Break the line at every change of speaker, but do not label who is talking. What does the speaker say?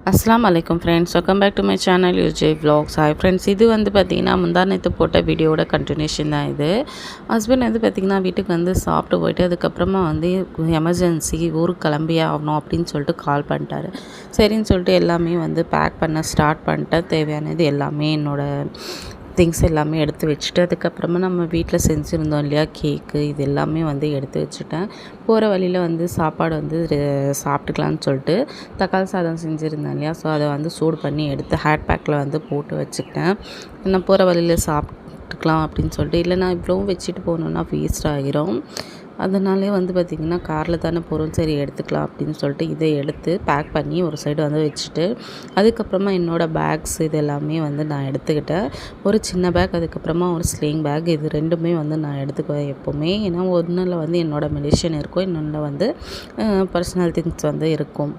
அஸ்ஸலாமு அலைக்கும் friends, welcome back to my channel UJ vlogs. Hi friends, இது வந்து பார்த்திங்கன்னா முந்தானத்து போட்ட வீடியோட கண்டினியூஷன் தான் இது. ஹஸ்பண்ட் வந்து பார்த்திங்கன்னா வீட்டுக்கு வந்து சாப்பிட்டு போயிட்டு அதுக்கப்புறமா வந்து எமர்ஜென்சி ஊருக்கு கிளம்பியே ஆகணும் அப்படின்னு சொல்லிட்டு கால் பண்ணிட்டாரு. சரின்னு சொல்லிட்டு எல்லாமே வந்து பேக் பண்ண ஸ்டார்ட் பண்ணிட்டேன். தேவையானது எல்லாமே என்னோடய திங்ஸ் எல்லாமே எடுத்து வச்சுட்டு அதுக்கப்புறமா நம்ம வீட்டில் செஞ்சுருந்தோம் இல்லையா கேக்கு, இது எல்லாமே வந்து எடுத்து வச்சுட்டேன். போகிற வழியில் வந்து சாப்பாடு வந்து சாப்பிட்டுக்கலான்னு சொல்லிட்டு தக்காளி சாதம் செஞ்சுருந்தேன் இல்லையா, ஸோ அதை வந்து சூடு பண்ணி எடுத்து ஹேட் பேக்கில் வந்து போட்டு வச்சுக்கிட்டேன். நான் போகிற வழியில் சாப்பிட்டுக்கலாம் அப்படின்னு சொல்லிட்டு, இல்லைனா இவ்வளவும் வச்சுட்டு போகணுன்னா வேஸ்ட் ஆகிரும். அதனாலே வந்து பார்த்திங்கன்னா காரில் தானே போகிறோம், சரி எடுத்துக்கலாம் அப்படின்னு சொல்லிட்டு இதை எடுத்து பேக் பண்ணி ஒரு சைடு வந்து வச்சுட்டு அதுக்கப்புறமா என்னோடய பேக்ஸ் இது எல்லாமே வந்து நான் எடுத்துக்கிட்டேன். ஒரு சின்ன பேக், அதுக்கப்புறமா ஒரு ஸ்லிங் பேக், இது ரெண்டுமே வந்து நான் எடுத்துக்குவேன் எப்போவுமே. ஏன்னா ஒன்றில் வந்து என்னோடய மெடிஷன் இருக்கும், இன்னொன்றில் வந்து பர்சனல் திங்ஸ் வந்து இருக்கும்.